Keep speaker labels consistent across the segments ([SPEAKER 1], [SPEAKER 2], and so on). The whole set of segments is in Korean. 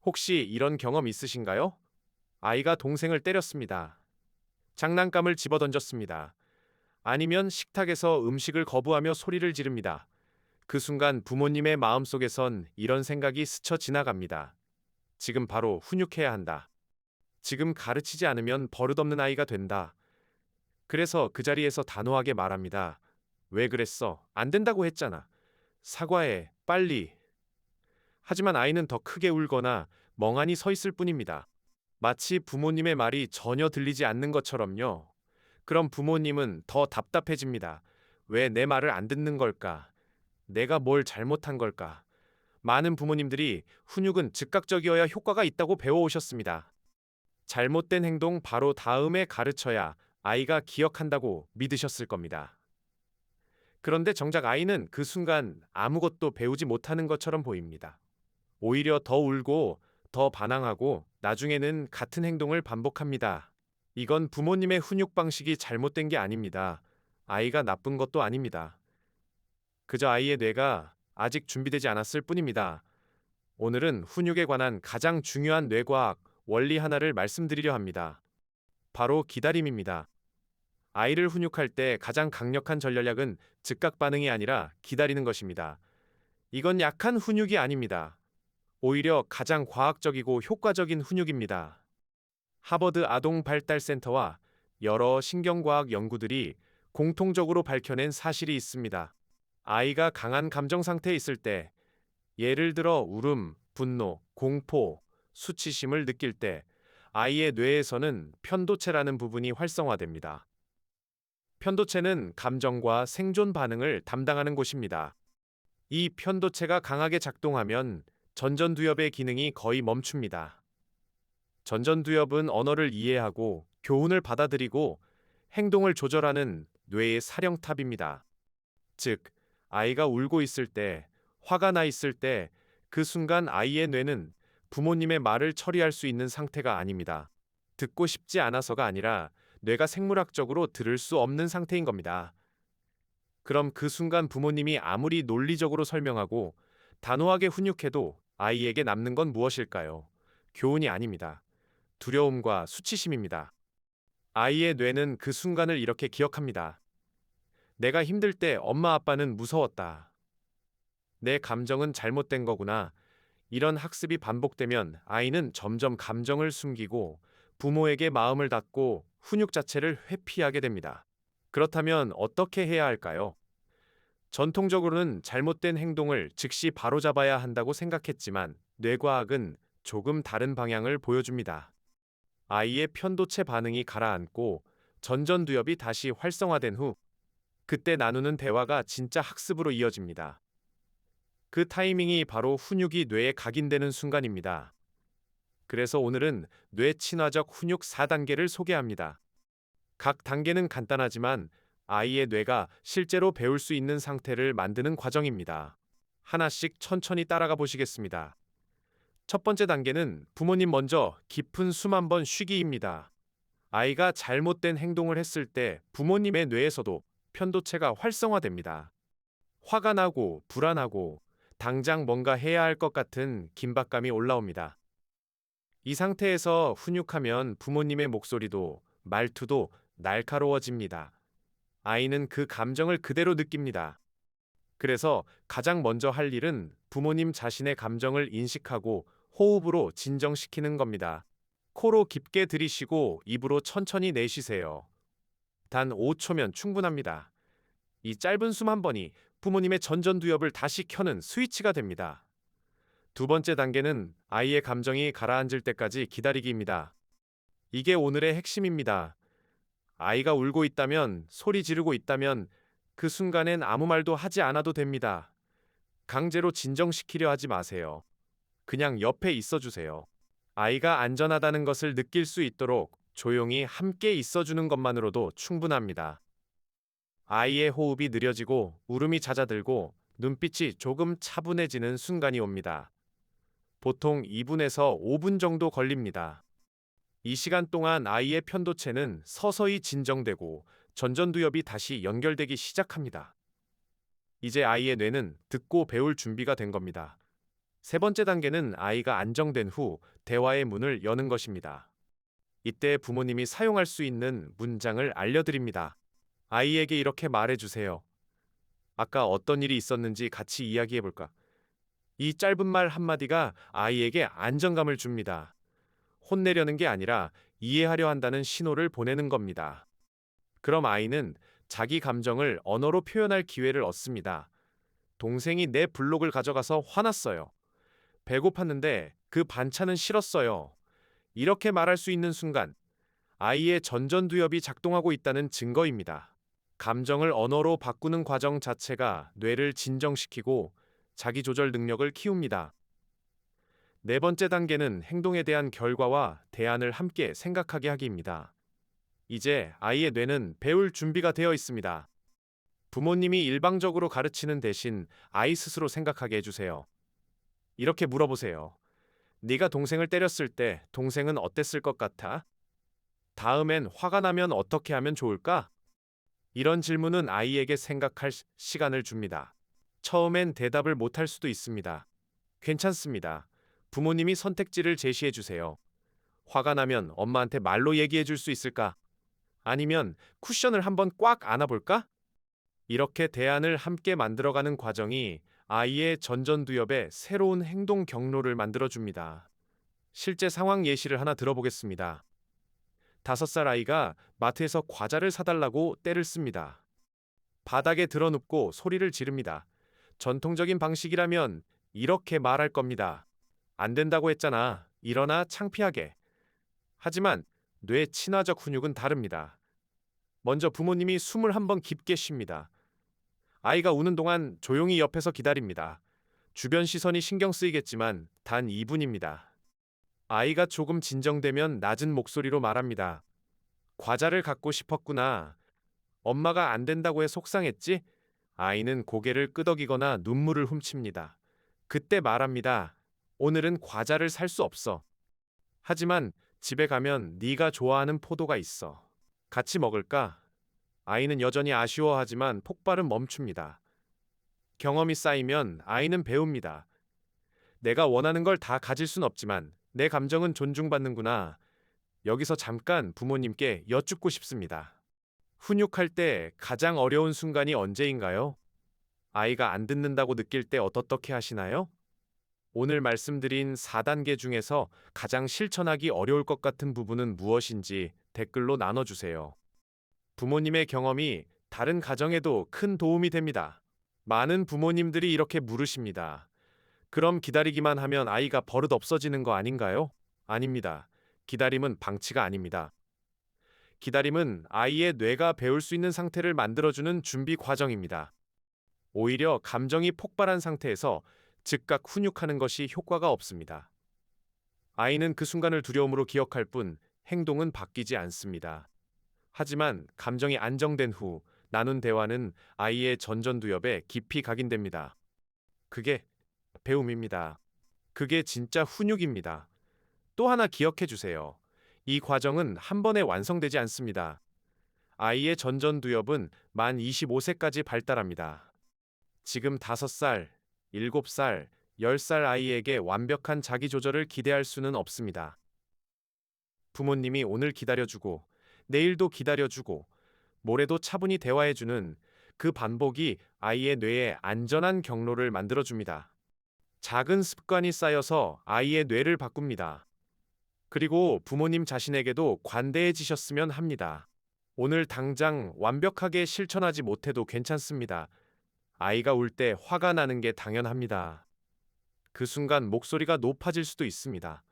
[SPEAKER 1] 혹시 이런 경험 있으신가요? 아이가 동생을 때렸습니다. 장난감을 집어던졌습니다. 아니면 식탁에서 음식을 거부하며 소리를 지릅니다. 그 순간 부모님의 마음속에선 이런 생각이 스쳐 지나갑니다. 지금 바로 훈육해야 한다. 지금 가르치지 않으면 버릇없는 아이가 된다. 그래서 그 자리에서 단호하게 말합니다. 왜 그랬어? 안 된다고 했잖아. 사과해. 빨리. 하지만 아이는 더 크게 울거나 멍하니 서 있을 뿐입니다. 마치 부모님의 말이 전혀 들리지 않는 것처럼요. 그럼 부모님은 더 답답해집니다. 왜 내 말을 안 듣는 걸까? 내가 뭘 잘못한 걸까? 많은 부모님들이 훈육은 즉각적이어야 효과가 있다고 배워오셨습니다. 잘못된 행동 바로 다음에 가르쳐야 아이가 기억한다고 믿으셨을 겁니다. 그런데 정작 아이는 그 순간 아무것도 배우지 못하는 것처럼 보입니다. 오히려 더 울고 더 반항하고 나중에는 같은 행동을 반복합니다. 이건 부모님의 훈육 방식이 잘못된 게 아닙니다. 아이가 나쁜 것도 아닙니다. 그저 아이의 뇌가 아직 준비되지 않았을 뿐입니다. 오늘은 훈육에 관한 가장 중요한 뇌과학 원리 하나를 말씀드리려 합니다. 바로 기다림입니다. 아이를 훈육할 때 가장 강력한 전략은 즉각 반응이 아니라 기다리는 것입니다. 이건 약한 훈육이 아닙니다. 오히려 가장 과학적이고 효과적인 훈육입니다. 하버드 아동발달센터와 여러 신경과학 연구들이 공통적으로 밝혀낸 사실이 있습니다. 아이가 강한 감정 상태에 있을 때, 예를 들어 울음, 분노, 공포, 수치심을 느낄 때, 아이의 뇌에서는 편도체라는 부분이 활성화됩니다. 편도체는 감정과 생존 반응을 담당하는 곳입니다. 이 편도체가 강하게 작동하면 전전두엽의 기능이 거의 멈춥니다. 전전두엽은 언어를 이해하고 교훈을 받아들이고 행동을 조절하는 뇌의 사령탑입니다. 즉, 아이가 울고 있을 때, 화가 나 있을 때, 그 순간 아이의 뇌는 부모님의 말을 처리할 수 있는 상태가 아닙니다. 듣고 싶지 않아서가 아니라 뇌가 생물학적으로 들을 수 없는 상태인 겁니다. 그럼 그 순간 부모님이 아무리 논리적으로 설명하고 단호하게 훈육해도 아이에게 남는 건 무엇일까요? 교훈이 아닙니다. 두려움과 수치심입니다. 아이의 뇌는 그 순간을 이렇게 기억합니다. 내가 힘들 때 엄마 아빠는 무서웠다. 내 감정은 잘못된 거구나. 이런 학습이 반복되면 아이는 점점 감정을 숨기고 부모에게 마음을 닫고 훈육 자체를 회피하게 됩니다. 그렇다면 어떻게 해야 할까요? 전통적으로는 잘못된 행동을 즉시 바로잡아야 한다고 생각했지만 뇌과학은 조금 다른 방향을 보여줍니다. 아이의 편도체 반응이 가라앉고 전전두엽이 다시 활성화된 후 그때 나누는 대화가 진짜 학습으로 이어집니다. 그 타이밍이 바로 훈육이 뇌에 각인되는 순간입니다. 그래서 오늘은 뇌 친화적 훈육 4단계를 소개합니다. 각 단계는 간단하지만 아이의 뇌가 실제로 배울 수 있는 상태를 만드는 과정입니다. 하나씩 천천히 따라가 보시겠습니다. 첫 번째 단계는 부모님 먼저 깊은 숨 한번 쉬기입니다. 아이가 잘못된 행동을 했을 때 부모님의 뇌에서도 편도체가 활성화됩니다. 화가 나고 불안하고 당장 뭔가 해야 할 것 같은 긴박감이 올라옵니다. 이 상태에서 훈육하면 부모님의 목소리도 말투도 날카로워집니다. 아이는 그 감정을 그대로 느낍니다. 그래서 가장 먼저 할 일은 부모님 자신의 감정을 인식하고 호흡으로 진정시키는 겁니다. 코로 깊게 들이쉬고 입으로 천천히 내쉬세요. 단 5초면 충분합니다. 이 짧은 숨 한 번이 부모님의 전전두엽을 다시 켜는 스위치가 됩니다. 두 번째 단계는 아이의 감정이 가라앉을 때까지 기다리기입니다. 이게 오늘의 핵심입니다. 아이가 울고 있다면, 소리 지르고 있다면 그 순간엔 아무 말도 하지 않아도 됩니다. 강제로 진정시키려 하지 마세요. 그냥 옆에 있어 주세요. 아이가 안전하다는 것을 느낄 수 있도록 조용히 함께 있어주는 것만으로도 충분합니다. 아이의 호흡이 느려지고 울음이 잦아들고 눈빛이 조금 차분해지는 순간이 옵니다. 보통 2분에서 5분 정도 걸립니다. 이 시간 동안 아이의 편도체는 서서히 진정되고 전전두엽이 다시 연결되기 시작합니다. 이제 아이의 뇌는 듣고 배울 준비가 된 겁니다. 세 번째 단계는 아이가 안정된 후 대화의 문을 여는 것입니다. 이때 부모님이 사용할 수 있는 문장을 알려드립니다. 아이에게 이렇게 말해주세요. 아까 어떤 일이 있었는지 같이 이야기해볼까? 이 짧은 말 한마디가 아이에게 안정감을 줍니다. 혼내려는 게 아니라 이해하려 한다는 신호를 보내는 겁니다. 그럼 아이는 자기 감정을 언어로 표현할 기회를 얻습니다. 동생이 내 블록을 가져가서 화났어요. 배고팠는데 그 반찬은 싫었어요. 이렇게 말할 수 있는 순간 아이의 전전두엽이 작동하고 있다는 증거입니다. 감정을 언어로 바꾸는 과정 자체가 뇌를 진정시키고 자기 조절 능력을 키웁니다. 네 번째 단계는 행동에 대한 결과와 대안을 함께 생각하게 하기입니다. 이제 아이의 뇌는 배울 준비가 되어 있습니다. 부모님이 일방적으로 가르치는 대신 아이 스스로 생각하게 해주세요. 이렇게 물어보세요. 네가 동생을 때렸을 때 동생은 어땠을 것 같아? 다음엔 화가 나면 어떻게 하면 좋을까? 이런 질문은 아이에게 생각할 시간을 줍니다. 처음엔 대답을 못할 수도 있습니다. 괜찮습니다. 부모님이 선택지를 제시해 주세요. 화가 나면 엄마한테 말로 얘기해 줄 수 있을까? 아니면 쿠션을 한번 꽉 안아볼까? 이렇게 대안을 함께 만들어가는 과정이 아이의 전전두엽에 새로운 행동 경로를 만들어줍니다. 실제 상황 예시를 하나 들어보겠습니다. 5살 아이가 마트에서 과자를 사달라고 떼를 씁니다. 바닥에 드러눕고 소리를 지릅니다. 전통적인 방식이라면 이렇게 말할 겁니다. 안 된다고 했잖아. 일어나 창피하게. 하지만 뇌 친화적 훈육은 다릅니다. 먼저 부모님이 숨을 한번 깊게 쉽니다. 아이가 우는 동안 조용히 옆에서 기다립니다. 주변 시선이 신경 쓰이겠지만 단 2분입니다. 아이가 조금 진정되면 낮은 목소리로 말합니다. 과자를 갖고 싶었구나. 엄마가 안 된다고 해 속상했지? 아이는 고개를 끄덕이거나 눈물을 훔칩니다. 그때 말합니다. 오늘은 과자를 살 수 없어. 하지만 집에 가면 네가 좋아하는 포도가 있어. 같이 먹을까? 아이는 여전히 아쉬워하지만 폭발은 멈춥니다. 경험이 쌓이면 아이는 배웁니다. 내가 원하는 걸 다 가질 순 없지만 내 감정은 존중받는구나. 여기서 잠깐 부모님께 여쭙고 싶습니다. 훈육할 때 가장 어려운 순간이 언제인가요? 아이가 안 듣는다고 느낄 때 어떻게 하시나요? 오늘 말씀드린 4단계 중에서 가장 실천하기 어려울 것 같은 부분은 무엇인지 댓글로 나눠주세요. 부모님의 경험이 다른 가정에도 큰 도움이 됩니다. 많은 부모님들이 이렇게 물으십니다. 그럼 기다리기만 하면 아이가 버릇 없어지는 거 아닌가요? 아닙니다. 기다림은 방치가 아닙니다. 기다림은 아이의 뇌가 배울 수 있는 상태를 만들어주는 준비 과정입니다. 오히려 감정이 폭발한 상태에서 즉각 훈육하는 것이 효과가 없습니다. 아이는 그 순간을 두려움으로 기억할 뿐 행동은 바뀌지 않습니다. 하지만 감정이 안정된 후 나눈 대화는 아이의 전전두엽에 깊이 각인됩니다. 그게 배움입니다. 그게 진짜 훈육입니다. 또 하나 기억해 주세요. 이 과정은 한 번에 완성되지 않습니다. 아이의 전전두엽은 만 25세까지 발달합니다. 지금 5살, 7살, 10살 아이에게 완벽한 자기조절을 기대할 수는 없습니다. 부모님이 오늘 기다려주고, 내일도 기다려주고, 모레도 차분히 대화해주는 그 반복이 아이의 뇌에 안전한 경로를 만들어줍니다. 작은 습관이 쌓여서 아이의 뇌를 바꿉니다. 그리고 부모님 자신에게도 관대해지셨으면 합니다. 오늘 당장 완벽하게 실천하지 못해도 괜찮습니다. 아이가 울 때 화가 나는 게 당연합니다. 그 순간 목소리가 높아질 수도 있습니다.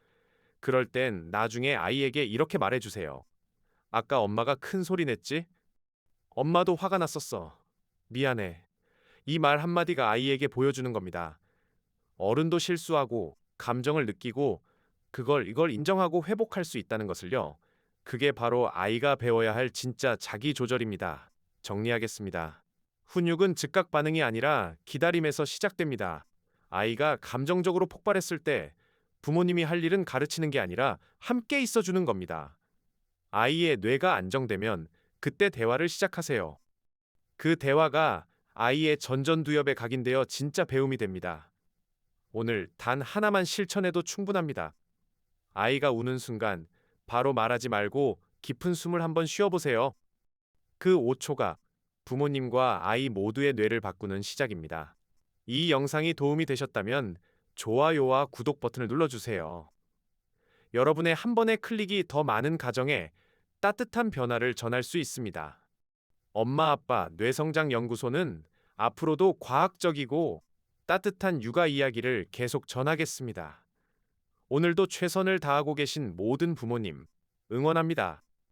[SPEAKER 1] 그럴 땐 나중에 아이에게 이렇게 말해주세요. 아까 엄마가 큰 소리 냈지? 엄마도 화가 났었어. 미안해. 이 말 한마디가 아이에게 보여주는 겁니다. 어른도 실수하고 감정을 느끼고 이걸 인정하고 회복할 수 있다는 것을요. 그게 바로 아이가 배워야 할 진짜 자기 조절입니다. 정리하겠습니다. 훈육은 즉각 반응이 아니라 기다림에서 시작됩니다. 아이가 감정적으로 폭발했을 때 부모님이 할 일은 가르치는 게 아니라 함께 있어주는 겁니다. 아이의 뇌가 안정되면 그때 대화를 시작하세요. 그 대화가 아이의 전전두엽에 각인되어 진짜 배움이 됩니다. 오늘 단 하나만 실천해도 충분합니다. 아이가 우는 순간 바로 말하지 말고 깊은 숨을 한번 쉬어보세요. 그 5초가 부모님과 아이 모두의 뇌를 바꾸는 시작입니다. 이 영상이 도움이 되셨다면 좋아요와 구독 버튼을 눌러주세요. 여러분의 한 번의 클릭이 더 많은 가정에 따뜻한 변화를 전할 수 있습니다. 엄마 아빠 뇌성장 연구소는 앞으로도 과학적이고 따뜻한 육아 이야기를 계속 전하겠습니다. 오늘도 최선을 다하고 계신 모든 부모님 응원합니다.